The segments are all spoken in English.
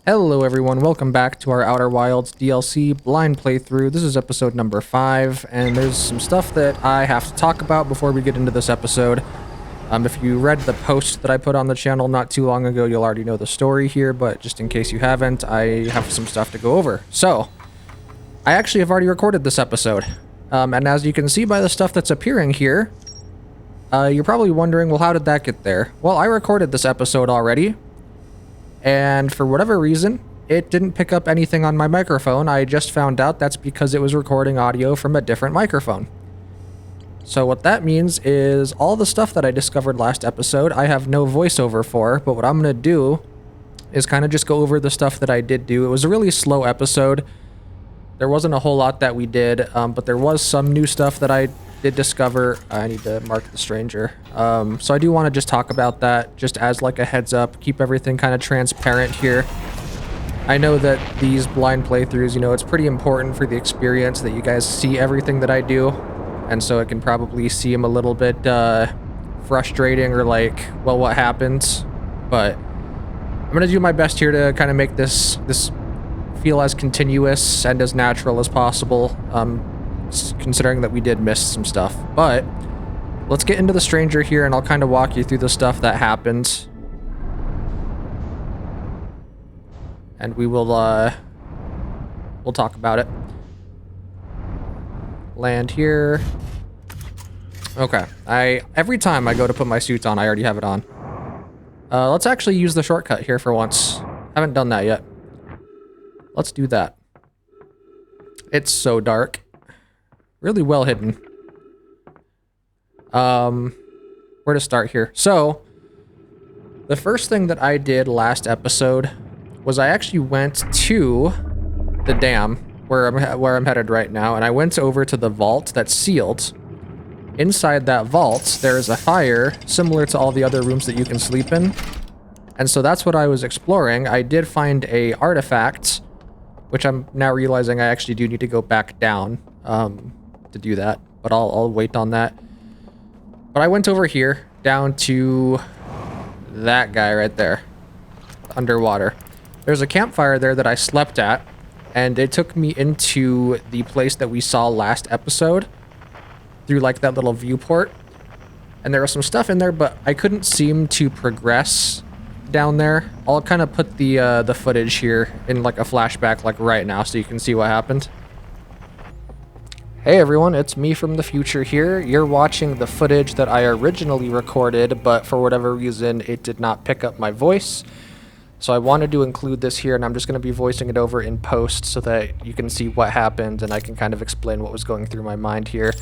Hello everyone, welcome back to our Outer Wilds DLC blind playthrough. This is episode number 5, and there's some stuff that I have to talk about before we get into this episode. If you read the post that I put on the channel not too long ago, you'll already know the story here, but just in case you haven't, I have some stuff to go over. So, I actually have already recorded this episode, and as you can see by the stuff that's appearing here, you're probably wondering, well, how did that get there? Well, I recorded this episode already, and for whatever reason, it didn't pick up anything on my microphone. I just found out that's because it was recording audio from a different microphone. So what that means is all the stuff that I discovered last episode, I have no voiceover for, but what I'm going to do is kind of just go over the stuff that I did do. It was a really slow episode. There wasn't a whole lot that we did, but there was some new stuff that I did discover. I need to mark the stranger. So I do want to just talk about that just as like a heads up, keep everything kind of transparent here. I know that these blind playthroughs, it's pretty important for the experience that you guys see everything that I do. And so it can probably seem a little bit frustrating or like, well, what happens? But I'm going to do my best here to kind of make this feel as continuous and as natural as possible. Considering that we did miss some stuff. But let's get into the stranger here, and I'll kind of walk you through the stuff that happened. And we'll talk about it. Land here. Okay. Every time I go to put my suit on, I already have it on. Let's actually use the shortcut here for once. Haven't done that yet. Let's do that. It's so dark. Really well hidden. Where to start here? So, the first thing that I did last episode was I actually went to the dam where I'm headed right now, and I went over to the vault that's sealed. Inside that vault, there is a fire similar to all the other rooms that you can sleep in, and so that's what I was exploring. I did find a artifact, which I'm now realizing I actually do need to go back down. To do that, but I'll wait on that. But I went over here down to that guy right there underwater. There's a campfire there that I slept at, and it took me into the place that we saw last episode through like that little viewport, and there was some stuff in there, but I couldn't seem to progress down there. I'll kind of put the footage here in like a flashback like right now so you can see what happened. Hey everyone, it's me from the future here. You're watching the footage that I originally recorded, but for whatever reason it did not pick up my voice. So I wanted to include this here, and I'm just going to be voicing it over in post so that you can see what happened and I can kind of explain what was going through my mind here.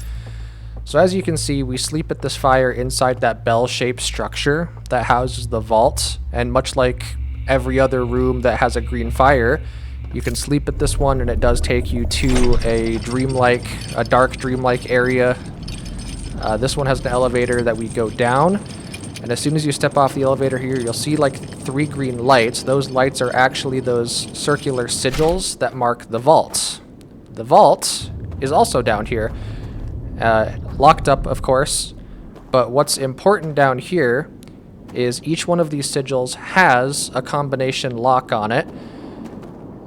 So as you can see, we sleep at this fire inside that bell-shaped structure that houses the vault, and much like every other room that has a green fire, you can sleep at this one, and it does take you to a dark dreamlike area. This one has an elevator that we go down, and as soon as you step off the elevator here, you'll see like 3 green lights. Those lights are actually those circular sigils that mark the vault. The vault is also down here, locked up, of course, but what's important down here is each one of these sigils has a combination lock on it.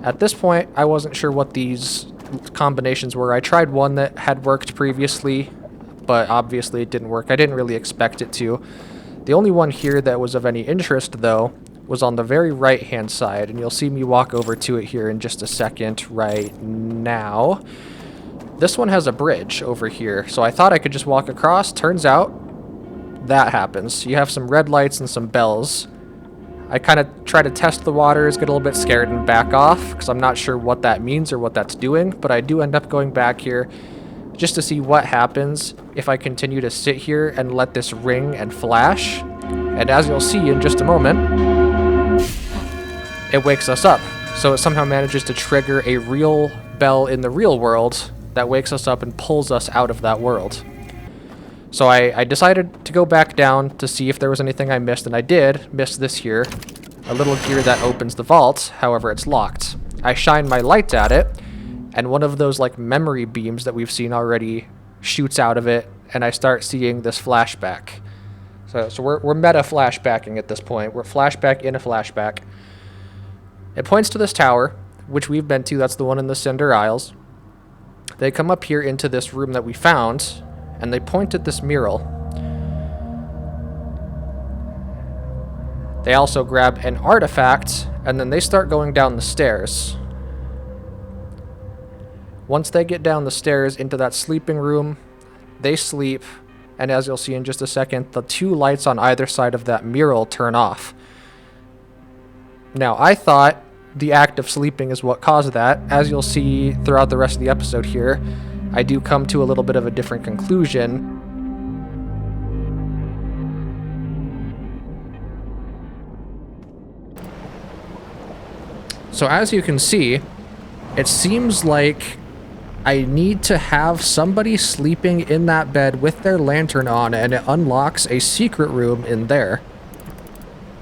At this point, I wasn't sure what these combinations were. I tried one that had worked previously, but obviously it didn't work. I didn't really expect it to. The only one here that was of any interest, though, was on the very right-hand side, and you'll see me walk over to it here in just a second right now. This one has a bridge over here, so I thought I could just walk across. Turns out that happens. You have some red lights and some bells. I kind of try to test the waters, get a little bit scared, and back off, because I'm not sure what that means or what that's doing, but I do end up going back here just to see what happens if I continue to sit here and let this ring and flash. And as you'll see in just a moment, it wakes us up. So it somehow manages to trigger a real bell in the real world that wakes us up and pulls us out of that world. So I decided to go back down to see if there was anything I missed, and I did miss this here, a little gear that opens the vault. However, it's locked. I shine my light at it, and one of those like memory beams that we've seen already shoots out of it, and I start seeing this flashback. So we're meta flashbacking at this point. We're flashback in a flashback. It points to this tower, which we've been to. That's the one in the Cinder Isles. They come up here into this room that we found, and they point at this mural. They also grab an artifact, and then they start going down the stairs. Once they get down the stairs into that sleeping room, they sleep, and as you'll see in just a second, the 2 lights on either side of that mural turn off. Now, I thought the act of sleeping is what caused that. As you'll see throughout the rest of the episode here, I do come to a little bit of a different conclusion. So as you can see, it seems like I need to have somebody sleeping in that bed with their lantern on, and it unlocks a secret room in there.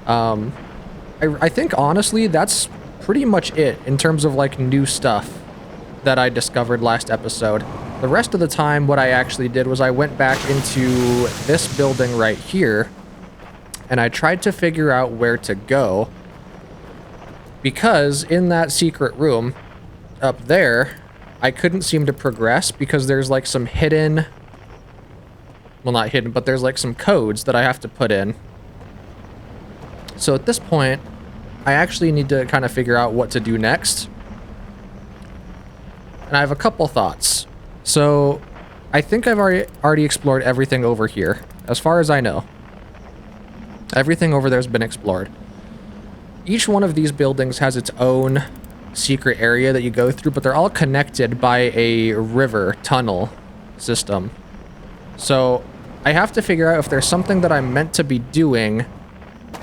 I think, honestly, that's pretty much it in terms of, like, new stuff that I discovered last episode. The rest of the time, what I actually did was I went back into this building right here, and I tried to figure out where to go, because in that secret room up there, I couldn't seem to progress because there's, like, some hidden... Well, not hidden, but there's, like, some codes that I have to put in. So at this point, I actually need to kind of figure out what to do next. And I have a couple thoughts. So I think I've already explored everything over here, as far as I know. Everything over there has been explored. Each one of these buildings has its own secret area that you go through, but they're all connected by a river tunnel system. So I have to figure out if there's something that I'm meant to be doing,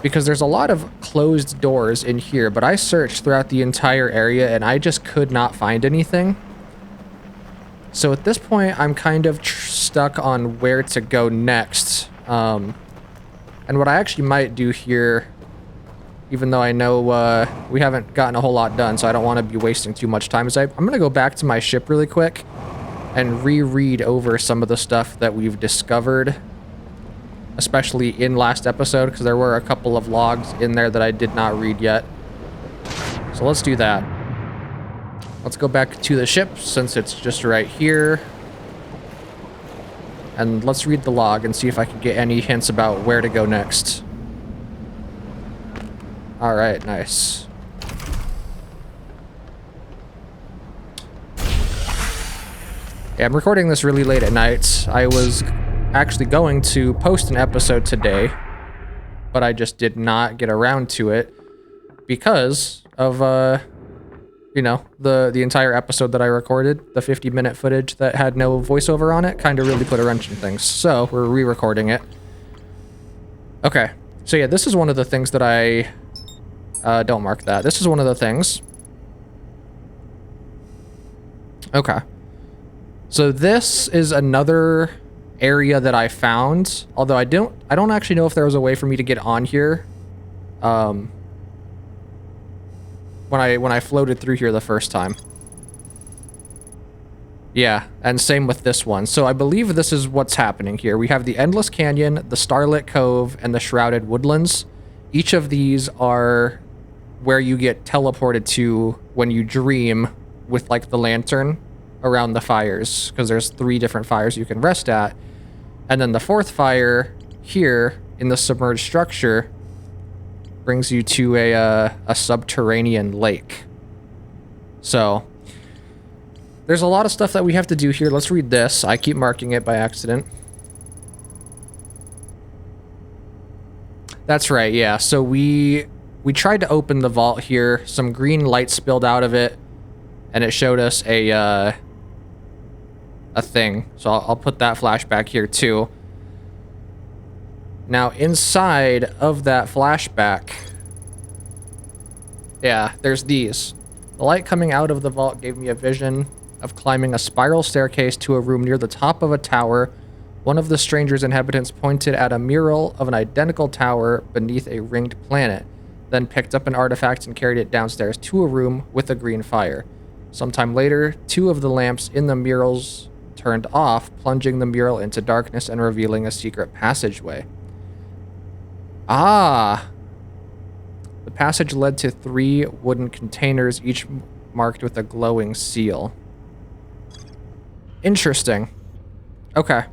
because there's a lot of closed doors in here, but I searched throughout the entire area and I just could not find anything. So at this point, I'm kind of stuck on where to go next. And what I actually might do here, even though I know we haven't gotten a whole lot done, so I don't want to be wasting too much time, is I'm going to go back to my ship really quick and reread over some of the stuff that we've discovered, especially in last episode, because there were a couple of logs in there that I did not read yet. So let's do that. Let's go back to the ship, since it's just right here. And let's read the log and see if I can get any hints about where to go next. Alright, nice. Yeah, I'm recording this really late at night. I was actually going to post an episode today, but I just did not get around to it because of, you know, the entire episode that I recorded, the 50-minute footage that had no voiceover on it, kind of really put a wrench in things. So we're re-recording it. Okay, so yeah, this is one of the things that I... don't mark that. This is one of the things. Okay. So this is another area that I found, although I don't actually know if there was a way for me to get on here when I floated through here the first time. Yeah, and same with this one. So I believe this is what's happening here. We have the Endless Canyon, the Starlit Cove, and the Shrouded Woodlands. Each of these are where you get teleported to when you dream with, like, the lantern around the fires, because there's 3 different fires you can rest at. And then the 4th fire here in the submerged structure brings you to a subterranean lake. So there's a lot of stuff that we have to do here. Let's read this. I keep marking it by accident. That's right, yeah. So we tried to open the vault here. Some green light spilled out of it, and it showed us a thing. So I'll put that flashback here too. Now, inside of that flashback, yeah, there's these. The light coming out of the vault gave me a vision of climbing a spiral staircase to a room near the top of a tower. One of the stranger's inhabitants pointed at a mural of an identical tower beneath a ringed planet, then picked up an artifact and carried it downstairs to a room with a green fire. Sometime later, 2 of the lamps in the murals turned off, plunging the mural into darkness and revealing a secret passageway. Ah! The passage led to 3 wooden containers, each marked with a glowing seal. Interesting. Okay.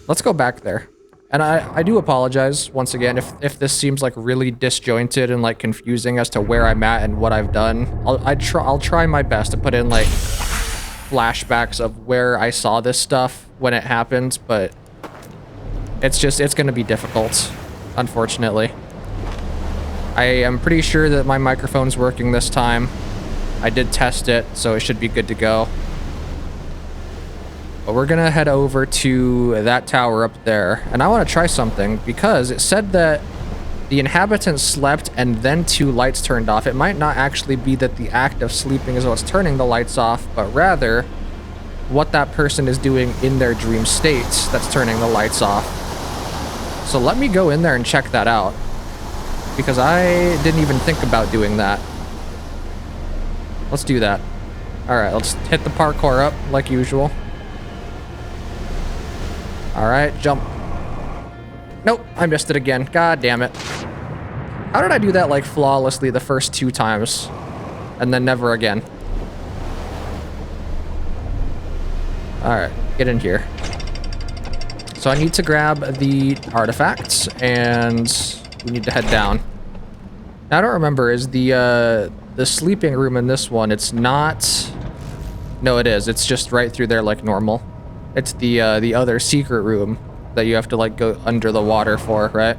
Let's go back there. And I do apologize once again if this seems like really disjointed and like confusing as to where I'm at and what I've done. I'll try my best to put in like flashbacks of where I saw this stuff when it happened, but it's gonna be difficult, unfortunately. I am pretty sure that my microphone's working this time. I did test it, so it should be good to go. But we're gonna head over to that tower up there, and I want to try something because it said that the inhabitants slept and then 2 lights turned off. It might not actually be that the act of sleeping is what's turning the lights off, but rather what that person is doing in their dream states that's turning the lights off. So let me go in there and check that out, because I didn't even think about doing that. Let's do that. All right, let's hit the parkour up like usual. All right, jump. Nope, I missed it again. God damn it. How did I do that like flawlessly the first 2 times and then never again? All right, get in here. So I need to grab the artifacts and we need to head down. Now I don't remember, is the sleeping room in this one, it's not... No, it is. It's just right through there like normal. It's the other secret room that you have to like go under the water for, right?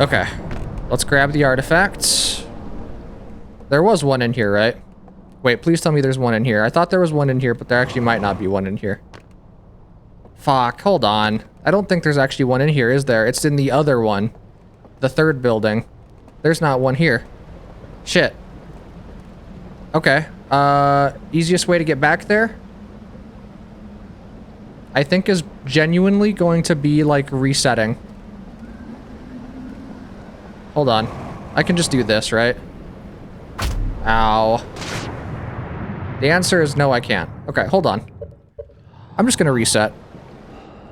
Okay, let's grab the artifacts. There was one in here, right? Wait, please tell me there's one in here. I thought there was one in here, but there actually might not be one in here. Fuck, hold on. I don't think there's actually one in here, is there? It's in the other one. The 3rd building. There's not one here. Shit. Okay. Easiest way to get back there, I think, is genuinely going to be like resetting. Hold on. I can just do this, right? Ow. The answer is no, I can't. Okay, hold on. I'm just gonna reset.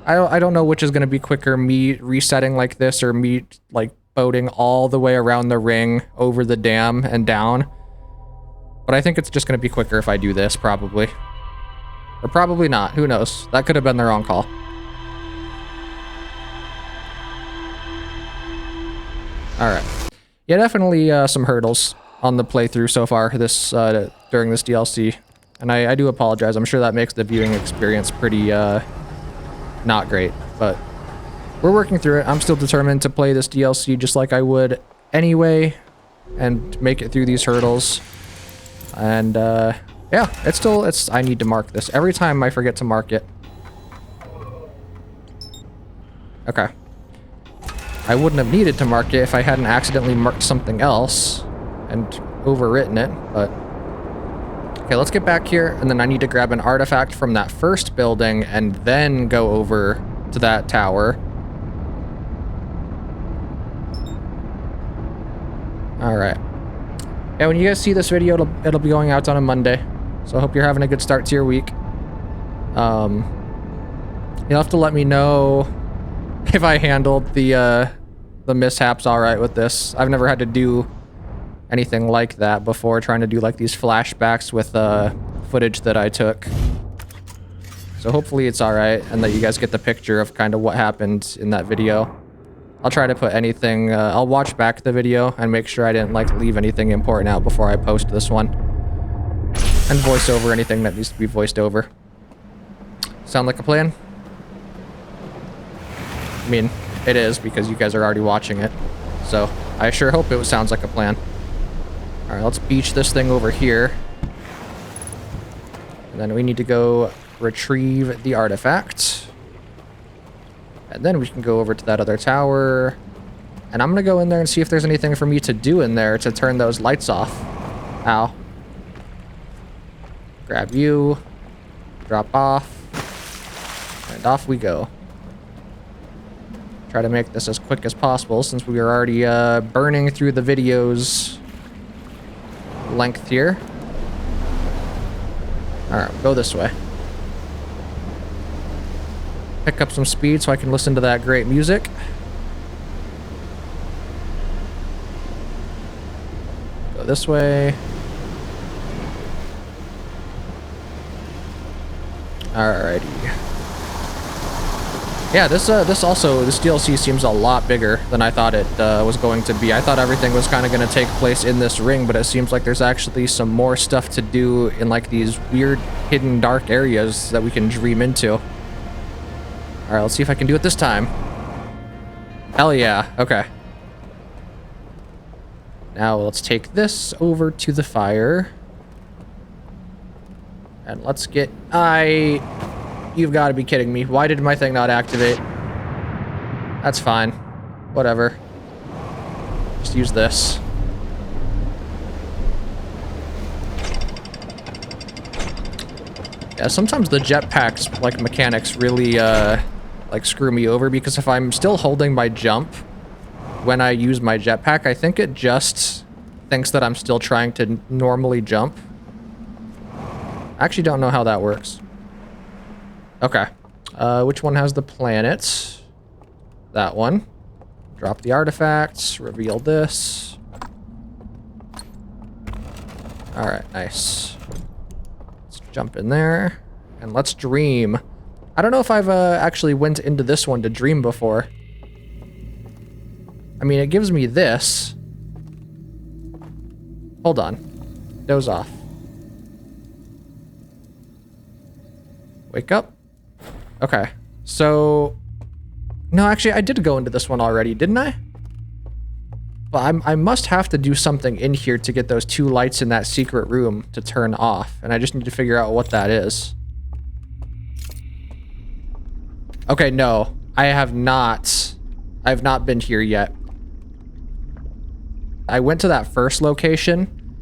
I don't know which is gonna be quicker, me resetting like this or me like boating all the way around the ring over the dam and down. But I think it's just going to be quicker if I do this, probably. Or probably not. Who knows? That could have been the wrong call. Alright. Yeah, definitely some hurdles on the playthrough so far this during this DLC. And I do apologize. I'm sure that makes the viewing experience pretty not great. But we're working through it. I'm still determined to play this DLC just like I would anyway. And make it through these hurdles. And, yeah, I need to mark this. Every time I forget to mark it. Okay. I wouldn't have needed to mark it if I hadn't accidentally marked something else and overwritten it, but... Okay, let's get back here, and then I need to grab an artifact from that first building and then go over to that tower. Alright. Yeah, when you guys see this video, it'll be going out on a Monday. So I hope you're having a good start to your week. You'll have to let me know if I handled the mishaps all right with this. I've never had to do anything like that before, trying to do like these flashbacks with footage that I took. So hopefully it's all right and that you guys get the picture of kind of what happened in that video. I'll try to put anything, I'll watch back the video and make sure I didn't like leave anything important out before I post this one. And voice over anything that needs to be voiced over. Sound like a plan? I mean, it is because you guys are already watching it. So I sure hope it sounds like a plan. All right, let's beach this thing over here. And then we need to go retrieve the artifact. And then we can go over to that other tower. And I'm gonna go in there and see if there's anything for me to do in there to turn those lights off. Ow. Grab you. Drop off. And off we go. Try to make this as quick as possible since we are already burning through the video's length here. Alright, go this way. Pick up some speed so I can listen to that great music. Go this way. Alrighty. Yeah, this DLC seems a lot bigger than I thought it was going to be. I thought everything was kind of going to take place in this ring, but it seems like there's actually some more stuff to do in like these weird hidden dark areas that we can dream into. All right, let's see if I can do it this time. Hell yeah. Okay. Now let's take this over to the fire. And let's get... You've got to be kidding me. Why did my thing not activate? That's fine. Whatever. Just use this. Yeah, sometimes the jetpack's like mechanics really like screw me over, because if I'm still holding my jump when I use my jetpack, I think it just thinks that I'm still trying to normally jump. I actually don't know how that works. Okay. Which one has the planets? That one. Drop the artifacts. Reveal this. Alright, nice. Let's jump in there. And let's dream. I don't know if I've actually went into this one to dream before. I mean, it gives me this. Hold on. Doze off. Wake up. Okay, so... No, actually, I did go into this one already, didn't I? Well, I must have to do something in here to get those 2 lights in that secret room to turn off, and I just need to figure out what that is. Okay, no, I have not been here yet. I went to that first location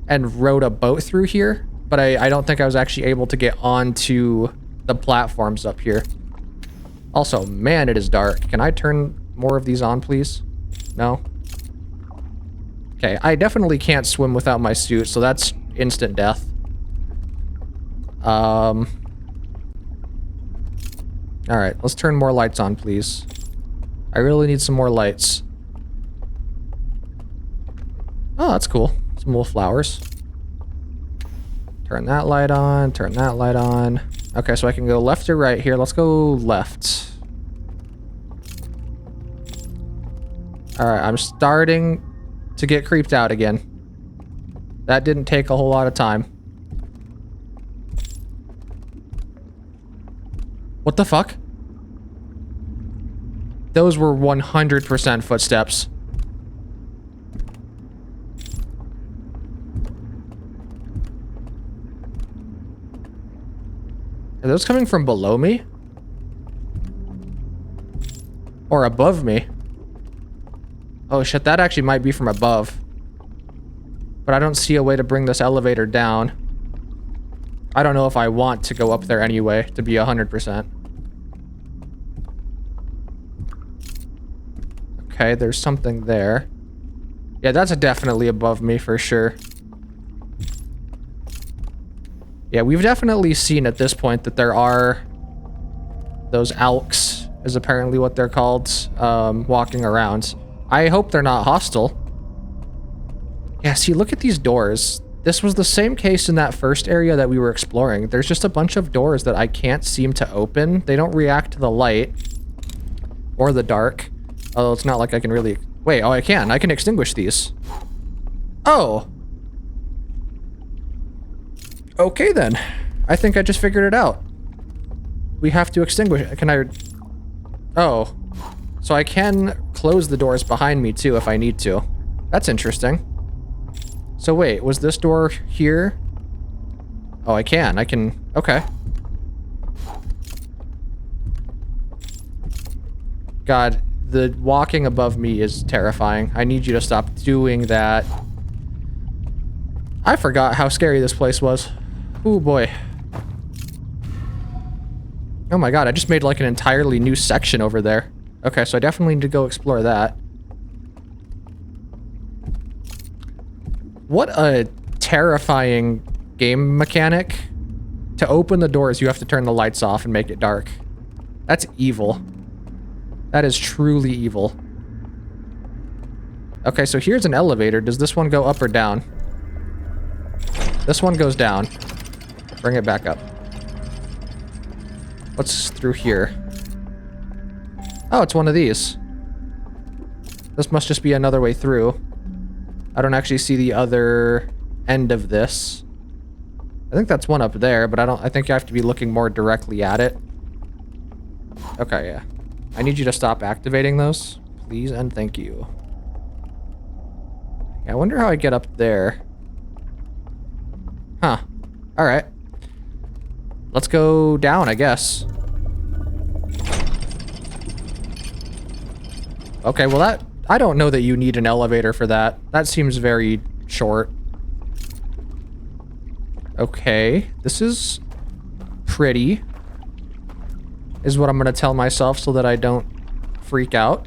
and rode a boat through here, but I don't think I was actually able to get onto the platforms up here. Also, man, it is dark. Can I turn more of these on, please? No? Okay, I definitely can't swim without my suit, so that's instant death. Alright, let's turn more lights on, please. I really need some more lights. Oh, that's cool. Some little flowers. Turn that light on, turn that light on. Okay, so I can go left or right here. Let's go left. Alright, I'm starting to get creeped out again. That didn't take a whole lot of time. What the fuck? Those were 100% footsteps. Are those coming from below me? Or above me? Oh shit, that actually might be from above. But I don't see a way to bring this elevator down. I don't know if I want to go up there anyway, to be 100%. Okay, there's something there. Yeah, that's definitely above me for sure. Yeah, we've definitely seen at this point that there are those Owlks, is apparently what they're called, walking around. I hope they're not hostile. Yeah, see, look at these doors. This was the same case in that first area that we were exploring. There's just a bunch of doors that I can't seem to open. They don't react to the light or the dark. Although it's not like I can really... Wait, oh, I can. I can extinguish these. Oh. Okay, then. I think I just figured it out. We have to extinguish it. Can I... Oh. So I can close the doors behind me, too, if I need to. That's interesting. So wait, was this door here? Oh, I can. Okay. God, the walking above me is terrifying. I need you to stop doing that. I forgot how scary this place was. Oh boy. Oh my god, I just made like an entirely new section over there. Okay, so I definitely need to go explore that. What a terrifying game mechanic. To open the doors, you have to turn the lights off and make it dark. That's evil. That is truly evil. Okay, so here's an elevator. Does this one go up or down? This one goes down. Bring it back up. What's through here? Oh, it's one of these. This must just be another way through. I don't actually see the other end of this. I think that's one up there, but I think you have to be looking more directly at it. Okay, yeah. I need you to stop activating those, please and thank you. Yeah, I wonder how I get up there. Huh. Alright. Let's go down, I guess. Okay, well I don't know that you need an elevator for that. That seems very short. Okay, this is pretty, is what I'm gonna tell myself so that I don't freak out.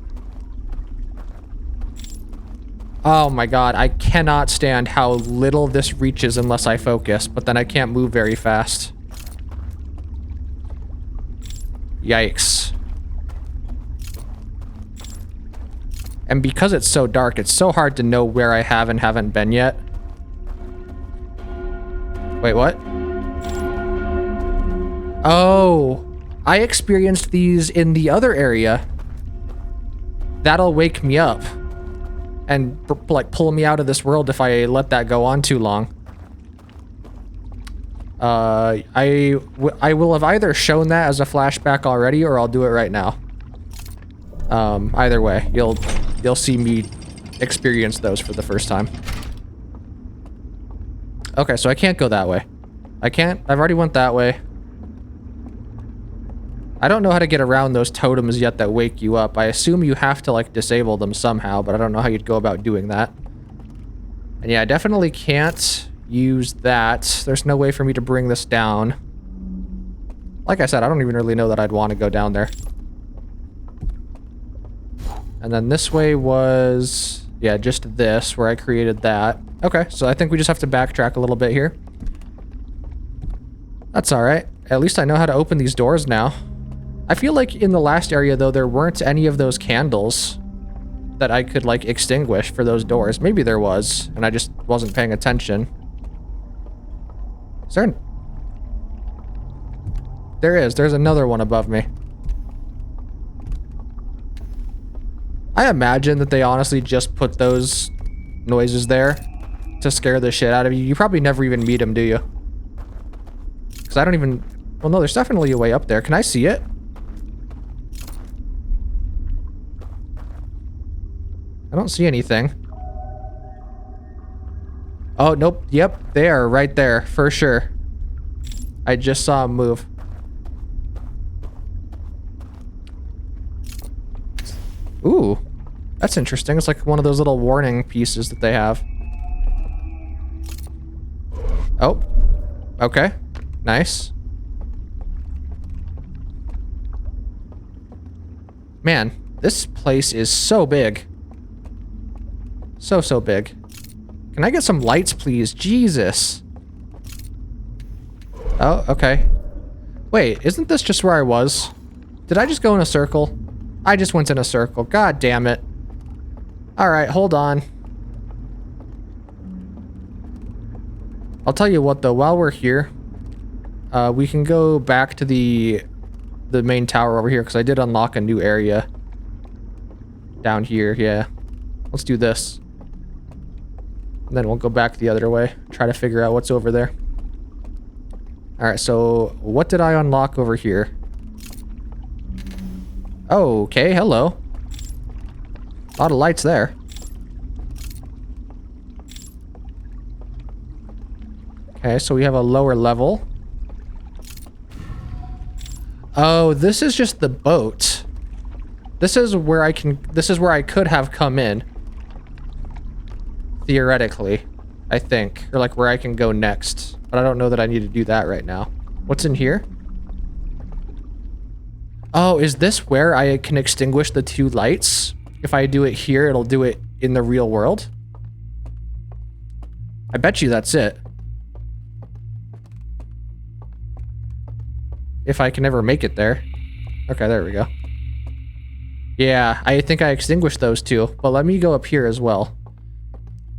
Oh my god, I cannot stand how little this reaches unless I focus, but then I can't move very fast. Yikes. And because it's so dark, it's so hard to know where I have and haven't been yet. Wait, what? Oh, I experienced these in the other area. That'll wake me up and like pull me out of this world if I let that go on too long. I will have either shown that as a flashback already, or I'll do it right now. Either way, you'll see me experience those for the first time. Okay, so I can't go that way. I've already went that way. I don't know how to get around those totems yet that wake you up. I assume you have to like disable them somehow, but I don't know how you'd go about doing that. And yeah, I definitely can't use that. There's no way for me to bring this down. Like I said, I don't even really know that I'd want to go down there. And then this way was, yeah, just this, where I created that. Okay, so I think we just have to backtrack a little bit here. That's alright. At least I know how to open these doors now. I feel like in the last area, though, there weren't any of those candles that I could, like, extinguish for those doors. Maybe there was, and I just wasn't paying attention. Is there There is. There's another one above me. I imagine that they honestly just put those noises there to scare the shit out of you. You probably never even meet them, do you? Because I don't even... Well, no, there's definitely a way up there. Can I see it? I don't see anything. Oh, nope. Yep, they are right there, for sure. I just saw them move. Ooh, that's interesting. It's like one of those little warning pieces that they have. Oh, okay. Nice. Man, this place is so big. So big. Can I get some lights, please? Jesus. Oh, okay. Wait, isn't this just where I was? Did I just go in a circle? I just went in a circle. God damn it. Alright, hold on. I'll tell you what, though, while we're here, we can go back to the main tower over here, because I did unlock a new area. Down here, yeah. Let's do this. And then we'll go back the other way. Try to figure out what's over there. Alright, so what did I unlock over here? Oh, okay, hello. A lot of lights there. Okay, so we have a lower level. Oh, this is just the boat. This is where I could have come in. Theoretically, I think. Or like where I can go next. But I don't know that I need to do that right now. What's in here? Oh, is this where I can extinguish the two lights? If I do it here, it'll do it in the real world? I bet you that's it. If I can ever make it there. Okay, there we go. Yeah, I think I extinguished those two, but let me go up here as well.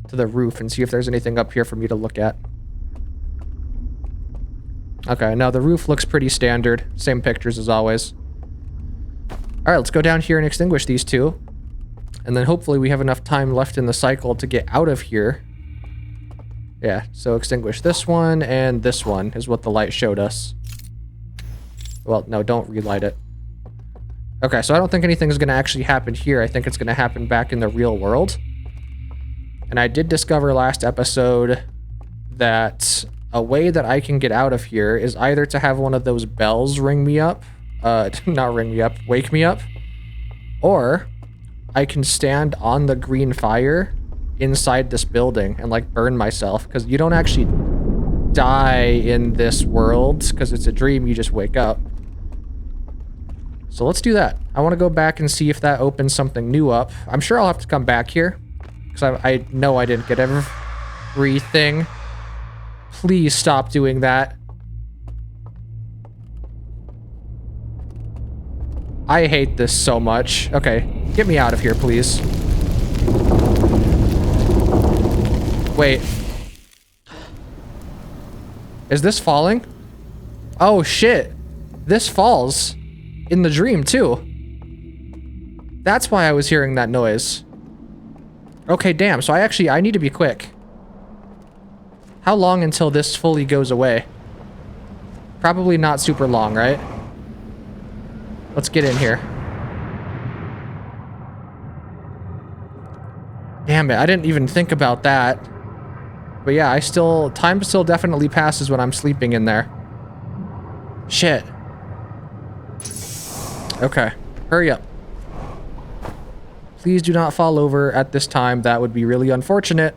To the roof and see if there's anything up here for me to look at. Okay, now the roof looks pretty standard. Same pictures as always. Alright, let's go down here and extinguish these two. And then hopefully we have enough time left in the cycle to get out of here. Yeah, so extinguish this one and this one is what the light showed us. Well, no, don't relight it. Okay, so I don't think anything's going to actually happen here. I think it's going to happen back in the real world. And I did discover last episode that a way that I can get out of here is either to have one of those bells ring me up. Not ring me up, wake me up. Or I can stand on the green fire inside this building and like burn myself. Because you don't actually die in this world because it's a dream, you just wake up. So let's do that. I want to go back and see if that opens something new up. I'm sure I'll have to come back here. Because I know I didn't get everything. Please stop doing that. I hate this so much. Okay, get me out of here, please. Wait. Is this falling? Oh, shit. This falls. In the dream, too. That's why I was hearing that noise. Okay, damn. So I need to be quick. How long until this fully goes away? Probably not super long, right? Let's get in here. Damn it, I didn't even think about that. But yeah, time still definitely passes when I'm sleeping in there. Shit. Okay, hurry up. Please do not fall over at this time. That would be really unfortunate.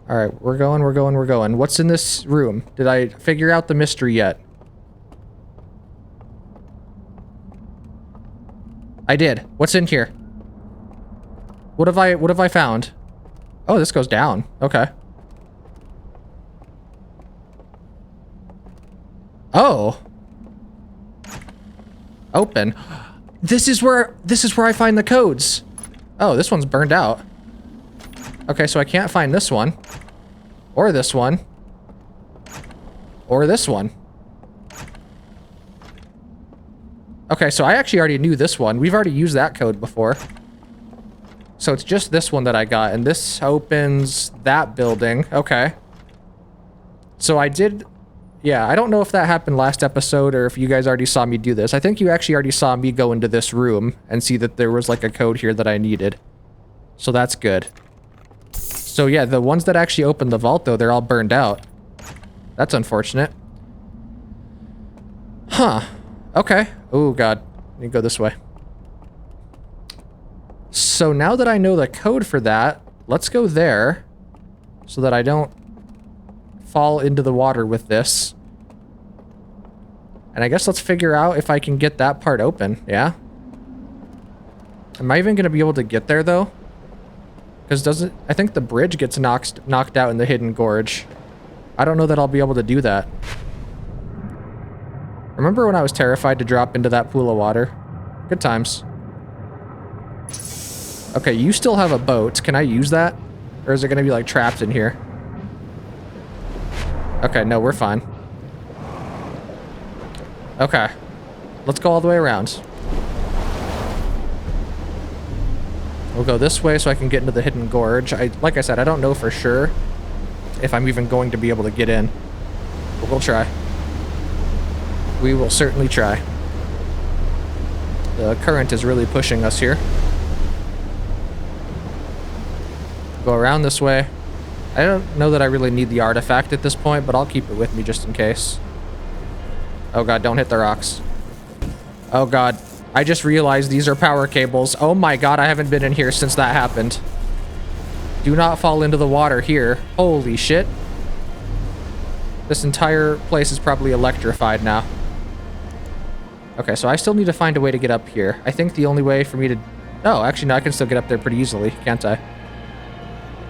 Alright, we're going. What's in this room? Did I figure out the mystery yet? I did. What's in here? What have I found? Oh, this goes down. Okay. Oh. Open. This is where I find the codes. Oh, this one's burned out. Okay, so I can't find this one. Or this one. Or this one. Okay, so I actually already knew this one. We've already used that code before. So it's just this one that I got, and this opens that building. Okay. So I did... Yeah, I don't know if that happened last episode or if you guys already saw me do this. I think you actually already saw me go into this room and see that there was like a code here that I needed. So that's good. So yeah, the ones that actually opened the vault though, they're all burned out. That's unfortunate. Huh. Okay. Oh god. Let me go this way. So now that I know the code for that, let's go there so that I don't fall into the water with this. And I guess let's figure out if I can get that part open, yeah? Am I even going to be able to get there, though? Because I think the bridge gets knocked out in the Hidden Gorge. I don't know that I'll be able to do that. Remember when I was terrified to drop into that pool of water? Good times. Okay, you still have a boat. Can I use that? Or is it going to be, like, trapped in here? Okay, no, we're fine. Okay. Let's go all the way around. We'll go this way so I can get into the Hidden Gorge. Like I said, I don't know for sure if I'm even going to be able to get in. But we'll try. We will certainly try. The current is really pushing us here. Go around this way. I don't know that I really need the artifact at this point, but I'll keep it with me just in case. Oh god, don't hit the rocks. Oh god, I just realized these are power cables. Oh my god, I haven't been in here since that happened. Do not fall into the water here. Holy shit. This entire place is probably electrified now. Okay, so I still need to find a way to get up here. I think the only way for me to... Oh, actually, no, I can still get up there pretty easily, can't I?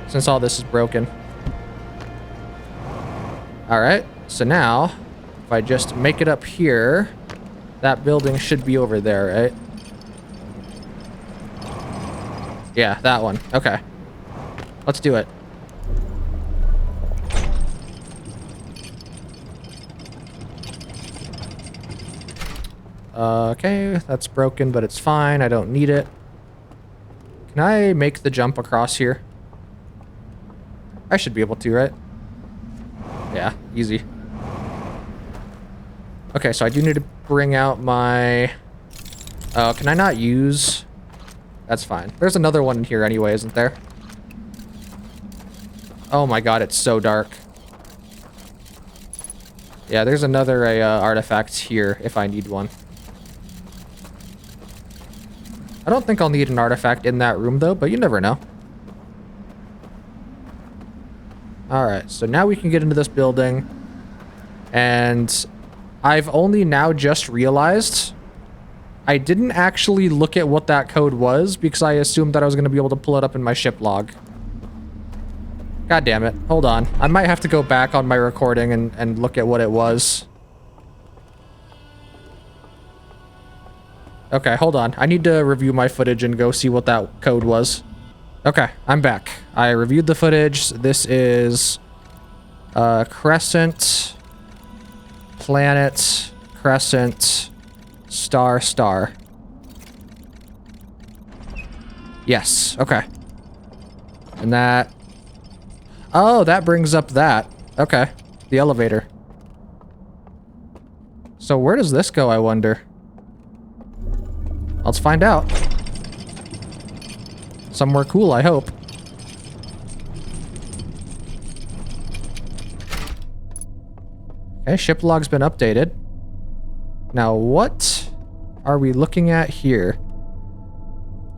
Since all this is broken. Alright, so now, if I just make it up here, That building should be over there, right? Yeah, that one. Okay. Let's do it. Okay, that's broken, but it's fine. I don't need it. Can I make the jump across here? I should be able to, right? Yeah, easy. Okay, so I do need to bring out my... Oh, can I not use... That's fine. There's another one in here anyway, isn't there? Oh my god, it's so dark. Yeah, there's another artifact here if I need one. I don't think I'll need an artifact in that room though, but you never know. Alright, so now we can get into this building. And I've only now just realized I didn't actually look at what that code was because I assumed that I was going to be able to pull it up in my ship log. God damn it. Hold on. I might have to go back on my recording and look at what it was. Okay, hold on. I need to review my footage and go see what that code was. Okay, I'm back. I reviewed the footage. This is crescent, planet, crescent, star, star. Yes, okay. And that... Oh, that brings up that. Okay, the elevator. So where does this go, I wonder? Let's find out. Somewhere cool, I hope. Okay, ship log's been updated. Now, what are we looking at here?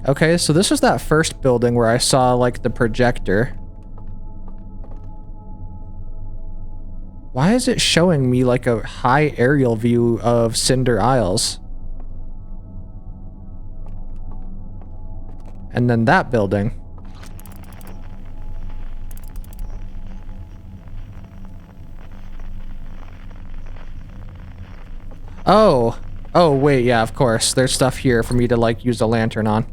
Okay, so this is that first building where I saw, like, the projector. Why is it showing me, like, a high aerial view of Cinder Isles? And then that building. Oh. Oh, wait, yeah, of course. There's stuff here for me to, like, use a lantern on.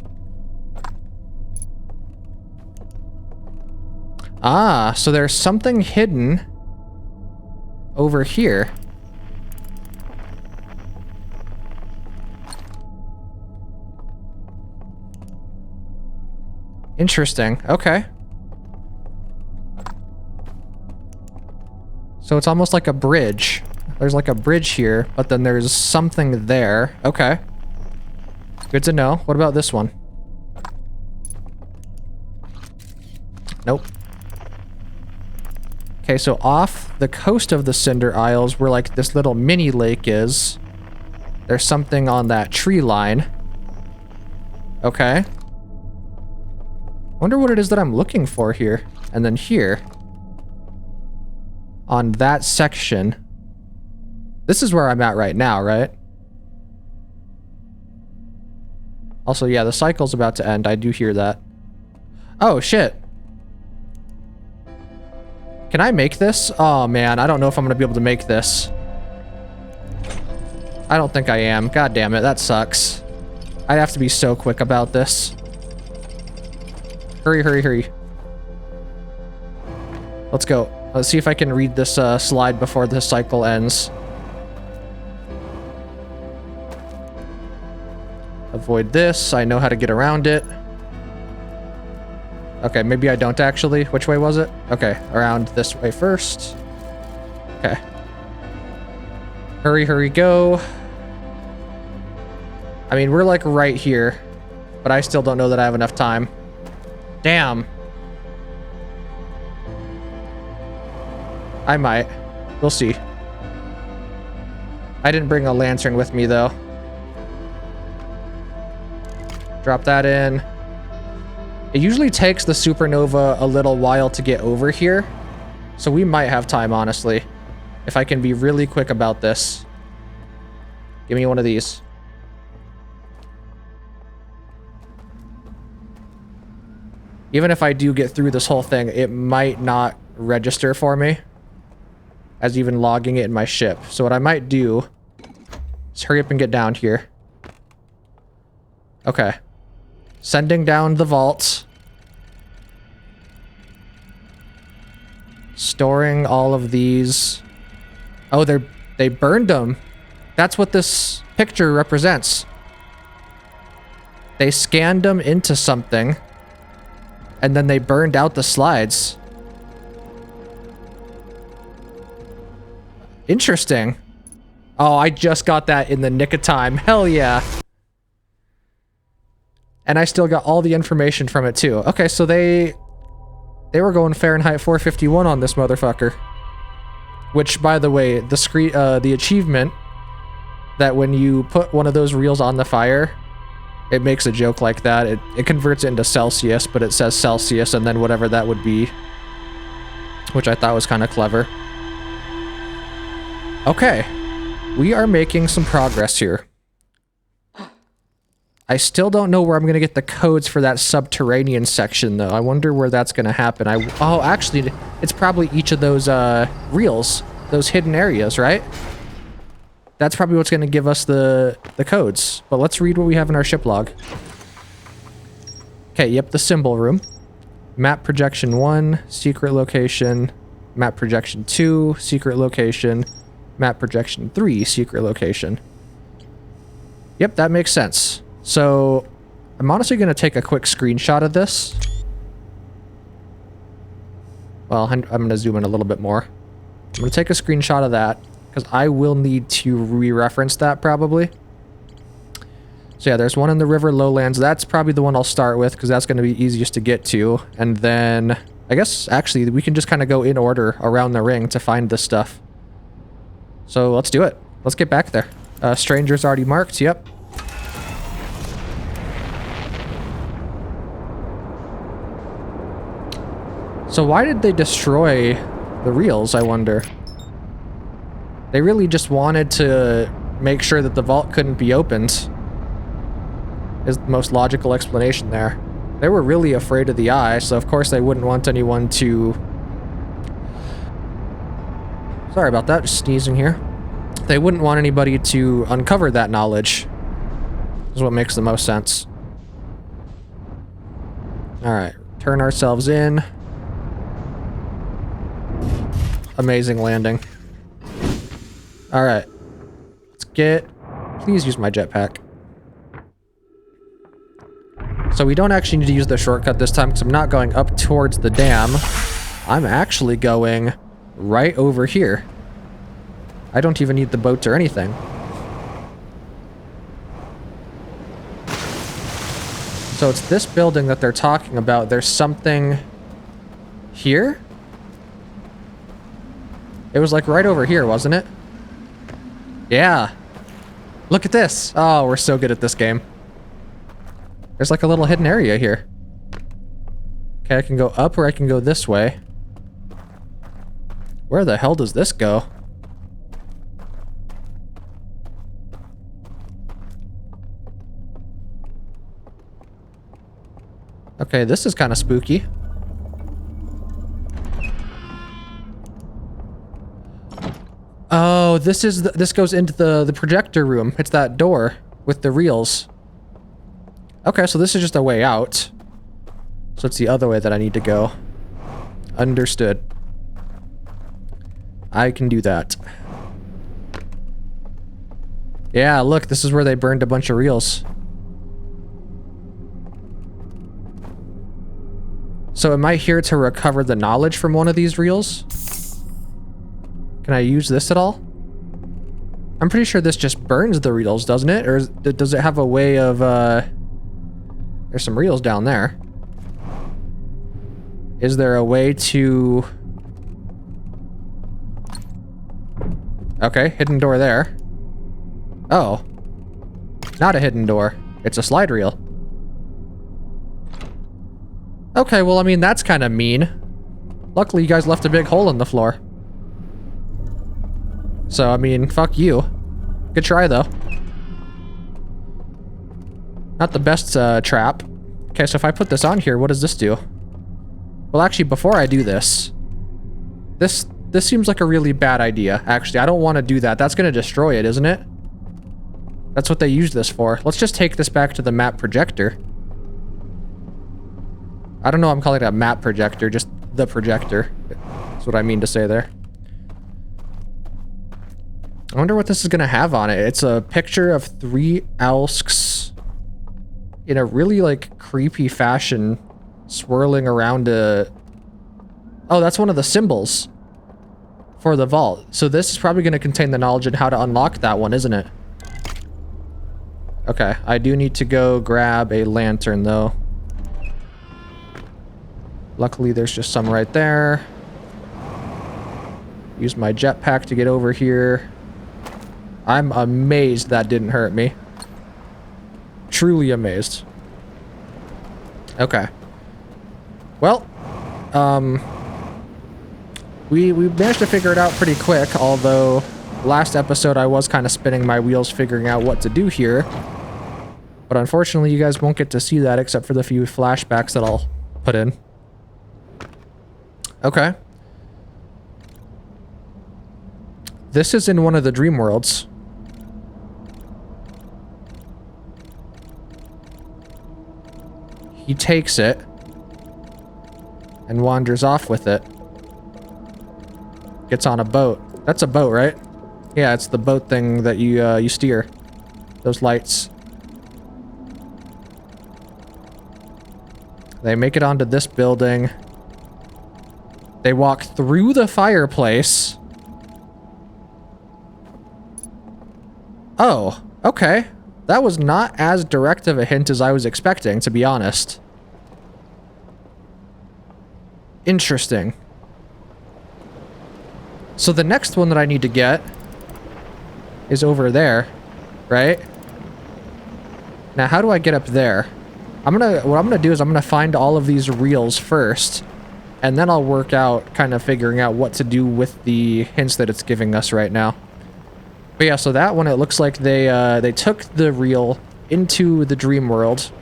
Ah, so there's something hidden over here. Interesting. Okay. So it's almost like a bridge. There's like a bridge here, but then there's something there. Okay. Good to know. What about this one? Nope. Okay, so off the coast of the Cinder Isles, where like this little mini lake is, there's something on that tree line. Okay. Wonder what it is that I'm looking for here. And then here, on that section, this is where I'm at right now, right? Also, yeah, the cycle's about to end. I do hear that. Oh, shit. Can I make this? Oh, man, I don't know if I'm gonna be able to make this. I don't think I am. God damn it, that sucks. I'd have to be so quick about this. Hurry, hurry, hurry. Let's go. Let's see if I can read this slide before this cycle ends. Avoid this. I know how to get around it. Okay, maybe I don't actually. Which way was it? Okay, around this way first. Okay. Hurry, hurry, go. I mean, we're like right here, but I still don't know that I have enough time. Damn. I might. We'll see. I didn't bring a lantern with me, though. Drop that in. It usually takes the supernova a little while to get over here, so we might have time, honestly, if I can be really quick about this. Give me one of these. Even if I do get through this whole thing, it might not register for me as even logging it in my ship. So what I might do, Let's hurry up and get down here. Okay. Sending down the vault. Storing all of these. Oh, they burned them. That's what this picture represents. They scanned them into something, and then they burned out the slides. Interesting. Oh, I just got that in the nick of time. Hell yeah. And I still got all the information from it too. Okay, so they were going Fahrenheit 451 on this motherfucker. Which, by the way, the achievement that when you put one of those reels on the fire, it makes a joke like that. It converts it into Celsius, but it says Celsius and then whatever that would be. Which I thought was kind of clever. Okay. We are making some progress here. I still don't know where I'm going to get the codes for that subterranean section, though. I wonder where that's going to happen. Oh, actually, it's probably each of those reels. Those hidden areas, right? That's probably what's going to give us the codes. But let's read what we have in our ship log. Okay, yep, the symbol room. Map projection 1, secret location. Map projection 2, secret location. Map projection 3, secret location. Yep, that makes sense. So, I'm honestly going to take a quick screenshot of this. Well, I'm going to zoom in a little bit more. I'm going to take a screenshot of that, because I will need to re-reference that, probably. So yeah, there's one in the river lowlands. That's probably the one I'll start with, because that's going to be easiest to get to. And then, I guess, actually, we can just kind of go in order around the ring to find this stuff. So, let's do it. Let's get back there. Strangers already marked, yep. So why did they destroy the reels, I wonder? They really just wanted to make sure that the vault couldn't be opened. Is the most logical explanation there. They were really afraid of the eye, so of course they wouldn't want anyone to... Sorry about that, just sneezing here. They wouldn't want anybody to uncover that knowledge. Is what makes the most sense. Alright, turn ourselves in. Amazing landing. Alright. Let's get... Please use my jetpack. So we don't actually need to use the shortcut this time because I'm not going up towards the dam. I'm actually going right over here. I don't even need the boat or anything. So it's this building that they're talking about. There's something here? It was like right over here, wasn't it? Yeah. Look at this. Oh, we're so good at this game. There's like a little hidden area here. Okay, I can go up or I can go this way. Where the hell does this go? Okay, this is kind of spooky. Oh, this goes into the projector room. It's that door with the reels. Okay, so this is just a way out. So it's the other way that I need to go. Understood. I can do that. Yeah, look, this is where they burned a bunch of reels. So am I here to recover the knowledge from one of these reels? Can I use this at all? I'm pretty sure this just burns the reels, doesn't it? Or does it have a way of, There's some reels down there. Is there a way to... Okay, hidden door there. Oh. Not a hidden door. It's a slide reel. Okay, well, I mean, that's kind of mean. Luckily, you guys left a big hole in the floor. So, I mean, fuck you. Good try, though. Not the best, trap. Okay, so if I put this on here, what does this do? Well, actually, before I do this... This seems like a really bad idea, actually. I don't want to do that. That's going to destroy it, isn't it? That's what they use this for. Let's just take this back to the map projector. I don't know, I'm calling it a map projector, just the projector. That's what I mean to say there. I wonder what this is gonna have on it. It's a picture of 3 Owlks in a really, like, creepy fashion swirling around a... Oh, that's one of the symbols for the vault. So this is probably gonna contain the knowledge on how to unlock that one, isn't it? Okay, I do need to go grab a lantern, though. Luckily, there's just some right there. Use my jetpack to get over here. I'm amazed that didn't hurt me. Truly amazed. Okay. Well, we managed to figure it out pretty quick, although last episode I was kind of spinning my wheels figuring out what to do here. But unfortunately, you guys won't get to see that except for the few flashbacks that I'll put in. Okay. This is in one of the dream worlds. He takes it and wanders off with it. Gets on a boat. That's a boat, right? Yeah, it's the boat thing that you steer. Those lights. They make it onto this building. They walk through the fireplace. Oh, okay. That was not as direct of a hint as I was expecting, to be honest. Interesting. So the next one that I need to get is over there, right? Now, how do I get up there? What I'm gonna do is I'm gonna find all of these reels first, and then I'll work out kind of figuring out what to do with the hints that it's giving us right now. But yeah, so that one, it looks like they took the reel into the dream world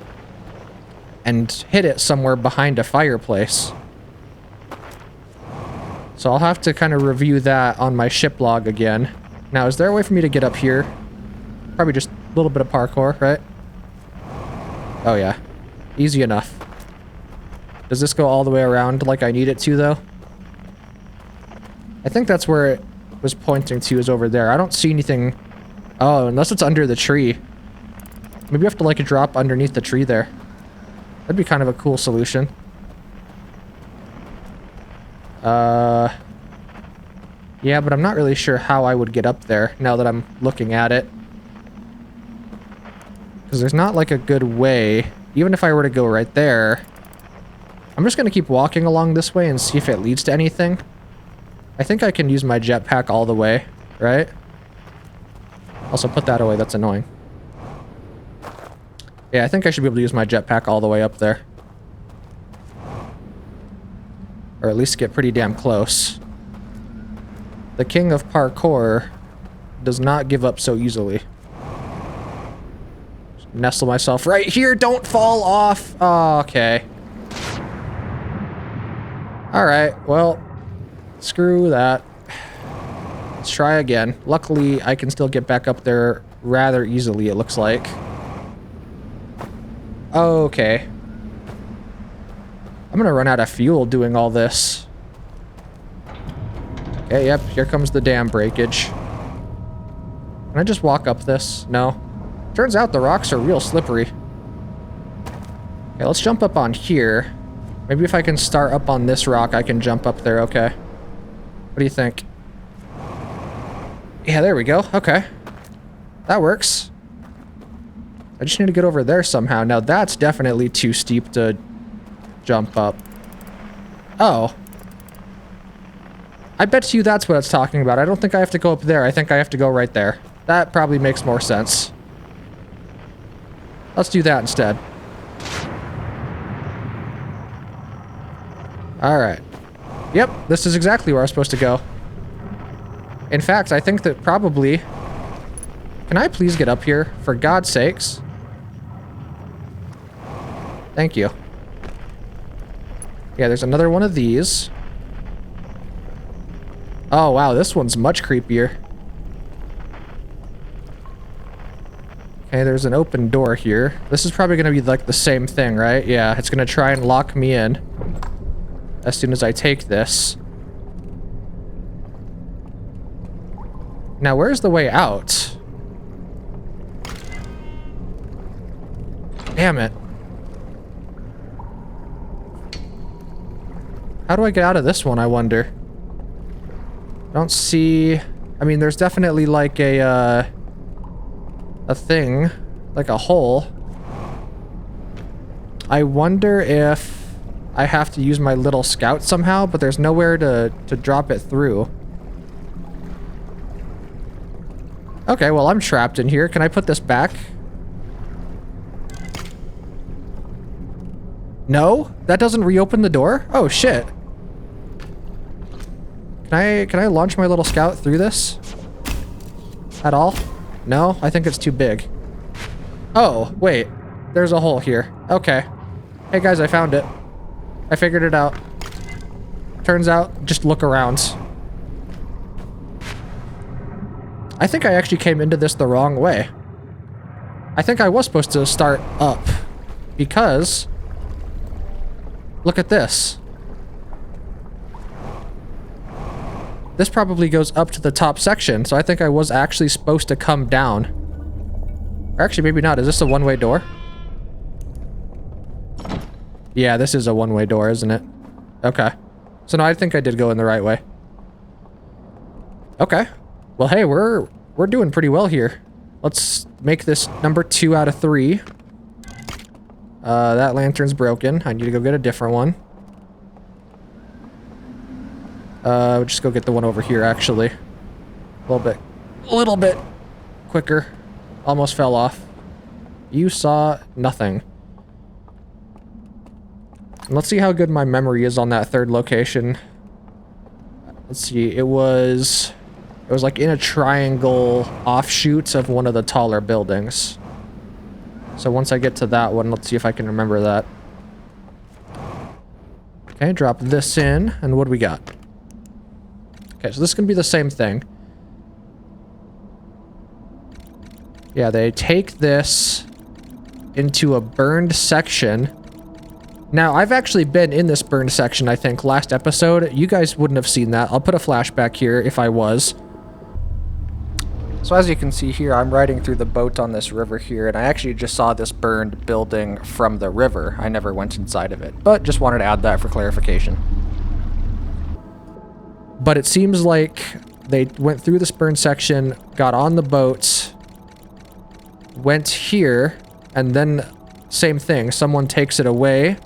and hid it somewhere behind a fireplace. So I'll have to kind of review that on my ship log again. Now, is there a way for me to get up here? Probably just a little bit of parkour, right? Oh yeah, easy enough. Does this go all the way around like I need it to, though? I think that's where it was pointing to, is over there. I don't see anything. Oh, unless it's under the tree. Maybe you have to, like, drop underneath the tree there. That'd be kind of a cool solution. Yeah, but I'm not really sure how I would get up there now that I'm looking at it. Because there's not, like, a good way. Even if I were to go right there, I'm just going to keep walking along this way and see if it leads to anything. I think I can use my jetpack all the way, right? Also, put that away. That's annoying. Yeah, I think I should be able to use my jetpack all the way up there. Or at least get pretty damn close. The king of parkour does not give up so easily. Just nestle myself right here. Don't fall off. Oh, okay. Alright, well, screw that. Let's try again. Luckily, I can still get back up there rather easily, it looks like. Okay. I'm gonna run out of fuel doing all this. Okay, yep, here comes the dam breakage. Can I just walk up this? No. Turns out the rocks are real slippery. Okay, let's jump up on here. Maybe if I can start up on this rock, I can jump up there, okay. What do you think? Yeah, there we go, okay. That works. I just need to get over there somehow. Now that's definitely too steep to jump up. Oh. I bet you that's what it's talking about. I don't think I have to go up there. I think I have to go right there. That probably makes more sense. Let's do that instead. Alright. Yep, this is exactly where I'm supposed to go. In fact, I think that probably... Can I please get up here? For God's sakes. Thank you. Yeah, there's another one of these. Oh, wow, this one's much creepier. Okay, there's an open door here. This is probably gonna be like the same thing, right? Yeah, it's gonna try and lock me in as soon as I take this. Now, where's the way out? Damn it. How do I get out of this one, I wonder? Don't see... I mean, there's definitely like a thing. Like a hole. I wonder if I have to use my little scout somehow, but there's nowhere to drop it through. Okay, well, I'm trapped in here. Can I put this back? No? That doesn't reopen the door? Oh, shit. Can I launch my little scout through this? At all? No? I think it's too big. Oh, wait. There's a hole here. Okay. Hey, guys, I found it. I figured it out. Turns out, just look around. I think I actually came into this the wrong way. I think I was supposed to start up. Because... look at this. This probably goes up to the top section, so I think I was actually supposed to come down. Or actually, maybe not. Is this a one-way door? Yeah, this is a one-way door, isn't it? Okay. So no, I think I did go in the right way. Okay. Well, hey, we're doing pretty well here. Let's make this number 2 out of 3. That lantern's broken. I need to go get a different one. We'll just go get the one over here, actually. A little bit quicker. Almost fell off. You saw nothing. And let's see how good my memory is on that third location. Let's see, it was like in a triangle offshoot of one of the taller buildings. So once I get to that one, let's see if I can remember that. Okay, drop this in, and what do we got? Okay, so this is gonna be the same thing. Yeah, they take this into a burned section. Now, I've actually been in this burned section, I think, last episode. You guys wouldn't have seen that. I'll put a flashback here if I was. So as you can see here, I'm riding through the boat on this river here, and I actually just saw this burned building from the river. I never went inside of it, but just wanted to add that for clarification. But it seems like they went through this burned section, got on the boat, went here, and then same thing. Someone takes it away.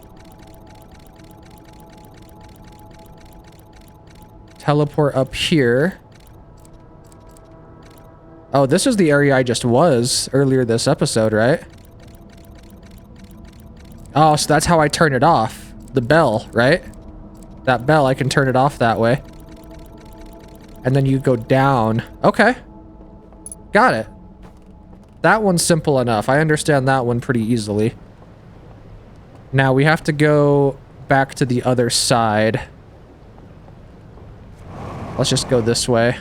Teleport up here. Oh, this is the area I just was earlier this episode, right? Oh, so that's how I turn it off. The bell, right? That bell, I can turn it off that way. And then you go down. Okay. Got it. That one's simple enough. I understand that one pretty easily. Now we have to go back to the other side. Let's just go this way.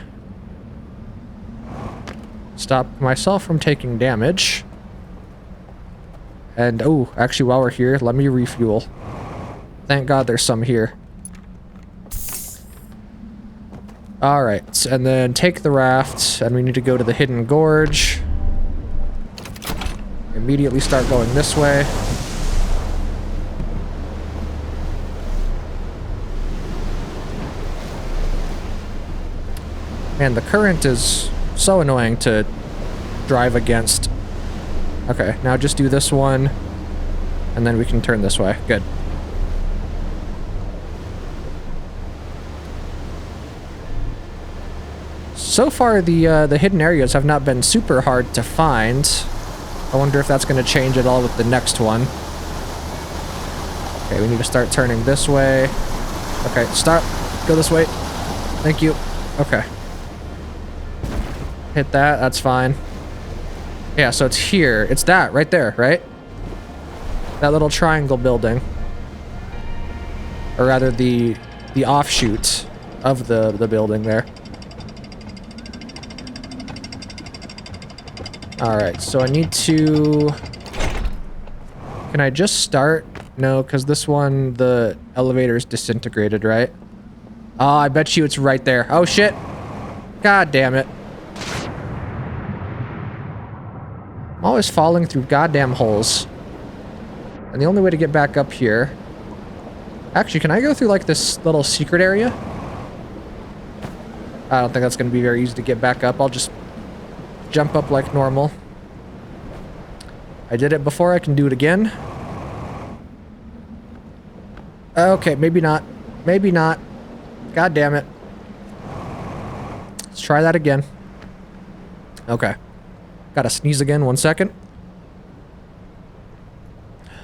Stop myself from taking damage. And, oh, actually, while we're here, let me refuel. Thank God there's some here. Alright, and then take the raft, and we need to go to the hidden gorge. Immediately start going this way. Man, the current is so annoying to drive against. Okay, now just do this one, and then we can turn this way. Good. So far, the hidden areas have not been super hard to find. I wonder if that's going to change at all with the next one. Okay, we need to start turning this way. Okay, stop. Go this way. Thank you. Okay. Hit that. That's fine. Yeah, so it's here. It's that right there, right? That little triangle building. Or rather, the offshoot of the building there. Alright, so I need to... Can I just start? No, because this one, the elevator is disintegrated, right? Oh, I bet you it's right there. Oh, shit. God damn it. I'm always falling through goddamn holes. And the only way to get back up here... Actually, can I go through, like, this little secret area? I don't think that's going to be very easy to get back up. I'll just jump up like normal. I did it before, I can do it again. Okay, maybe not. Maybe not. God damn it. Let's try that again. Okay. Gotta sneeze again, 1 second.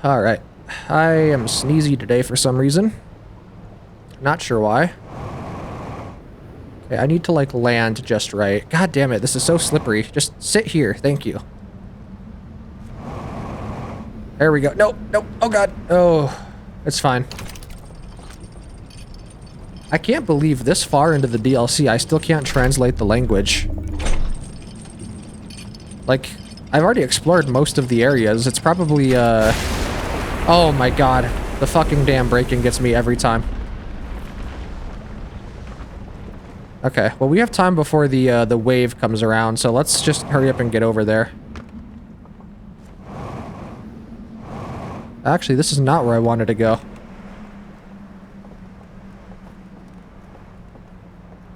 Alright. I am sneezy today for some reason. Not sure why. Okay, I need to, like, land just right. God damn it, this is so slippery. Just sit here, thank you. There we go. Nope, nope. Oh, God. Oh, it's fine. I can't believe this far into the DLC, I still can't translate the language. Like, I've already explored most of the areas. It's probably, oh my god. The fucking damn braking gets me every time. Okay, well, we have time before the wave comes around, so let's just hurry up and get over there. Actually, this is not where I wanted to go.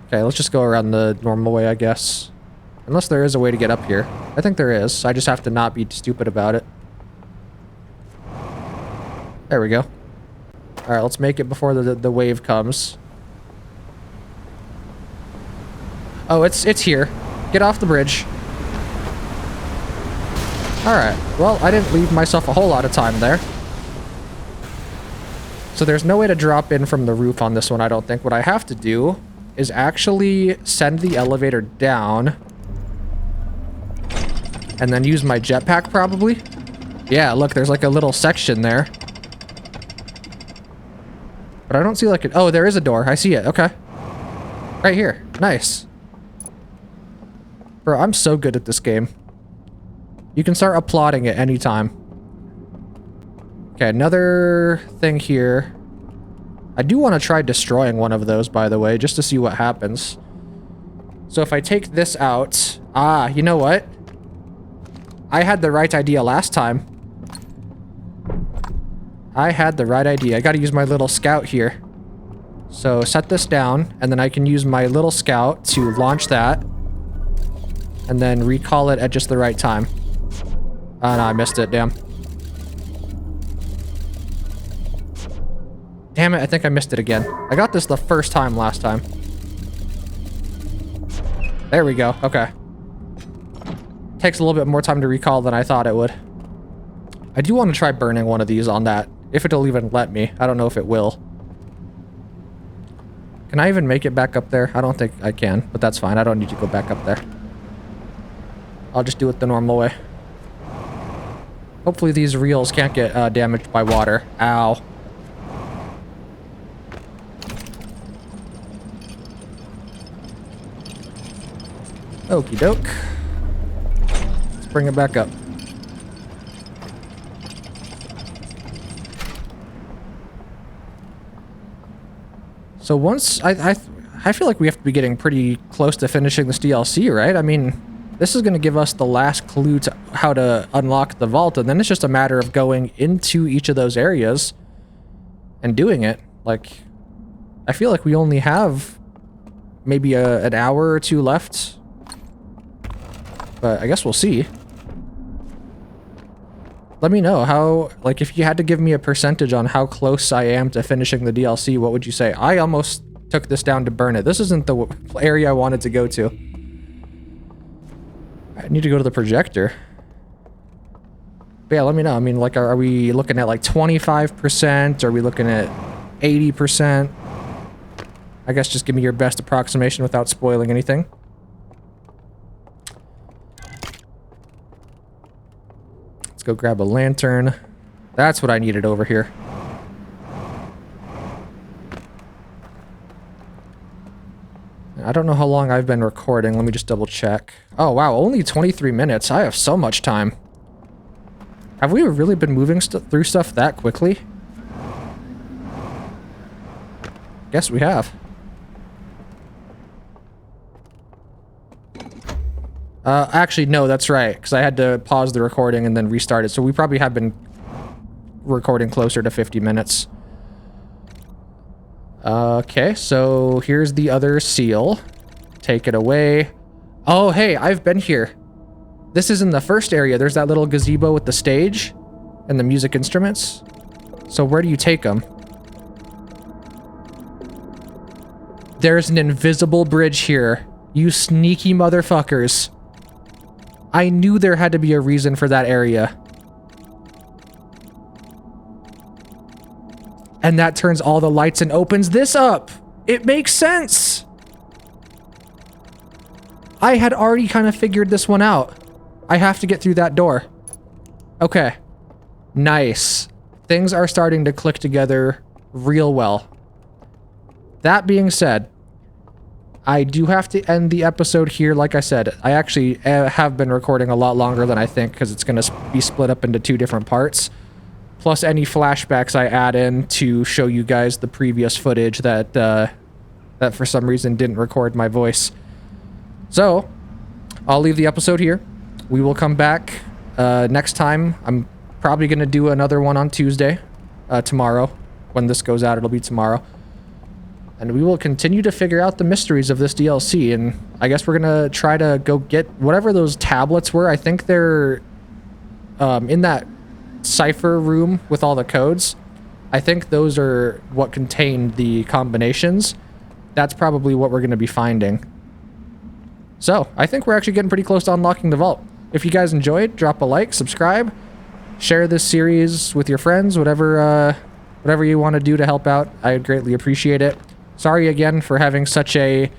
Okay, let's just go around the normal way, I guess. Unless there is a way to get up here. I think there is. I just have to not be stupid about it. There we go. Alright, let's make it before the wave comes. Oh, it's here. Get off the bridge. Alright, well, I didn't leave myself a whole lot of time there. So there's no way to drop in from the roof on this one, I don't think. What I have to do is actually send the elevator down. And then use my jetpack, probably. Yeah, look, there's like a little section there. But I don't see like it. Oh, there is a door. I see it. Okay. Right here. Nice. Bro, I'm so good at this game. You can start applauding at any time. Okay, another thing here. I do want to try destroying one of those, by the way, just to see what happens. So if I take this out... Ah, you know what? I had the right idea last time. I had the right idea. I gotta use my little scout here. So set this down, and then I can use my little scout to launch that. And then recall it at just the right time. Oh no, I missed it, damn. Damn it, I think I missed it again. I got this the first time last time. There we go, okay. Takes a little bit more time to recall than I thought it would. I do want to try burning one of these on that. If it'll even let me. I don't know if it will. Can I even make it back up there? I don't think I can, but that's fine. I don't need to go back up there. I'll just do it the normal way. Hopefully these reels can't get damaged by water. Ow. Okie doke. Let's bring it back up. So once I feel like we have to be getting pretty close to finishing this DLC, right? I mean, this is going to give us the last clue to how to unlock the vault, and then it's just a matter of going into each of those areas and doing it. Like, I feel like we only have maybe an hour or two left, but I guess we'll see. Let me know how, like, if you had to give me a percentage on how close I am to finishing the DLC, what would you say? I almost took this down to burn it. This isn't the area I wanted to go to. I need to go to the projector. But yeah, let me know. I mean, like, are we looking at like 25%? Are we looking at 80%? I guess just give me your best approximation without spoiling anything. Let's go grab a lantern. That's what I needed over here. I don't know how long I've been recording. Let me just double check. Oh, wow. Only 23 minutes. I have so much time. Have we really been moving through stuff that quickly? Guess we have. Actually, no, that's right. Because I had to pause the recording and then restart it. So we probably have been recording closer to 50 minutes. Okay, so here's the other seal. Take it away. Oh, hey, I've been here. This is in the first area. There's that little gazebo with the stage and the music instruments. So where do you take them? There's an invisible bridge here. You sneaky motherfuckers. I knew there had to be a reason for that area. And that turns all the lights and opens this up. It makes sense. I had already kind of figured this one out. I have to get through that door. Okay. Nice. Things are starting to click together real well. That being said, I do have to end the episode here. Like I said, I actually have been recording a lot longer than I think because it's going to be split up into 2 different parts. Plus any flashbacks I add in to show you guys the previous footage that that for some reason didn't record my voice. So, I'll leave the episode here. We will come back next time. I'm probably going to do another one on Tuesday, tomorrow. When this goes out, it'll be tomorrow. And we will continue to figure out the mysteries of this DLC. And I guess we're going to try to go get whatever those tablets were. I think they're in that cipher room with all the codes. I think those are what contained the combinations. That's probably what we're going to be finding. So, I think we're actually getting pretty close to unlocking the vault. If you guys enjoyed, drop a like, subscribe, share this series with your friends, whatever you want to do to help out. I would greatly appreciate it. Sorry again for having such a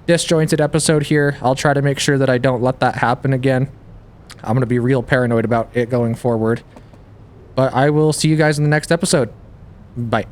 disjointed episode here. I'll try to make sure that I don't let that happen again. I'm going to be real paranoid about it going forward. But I will see you guys in the next episode. Bye.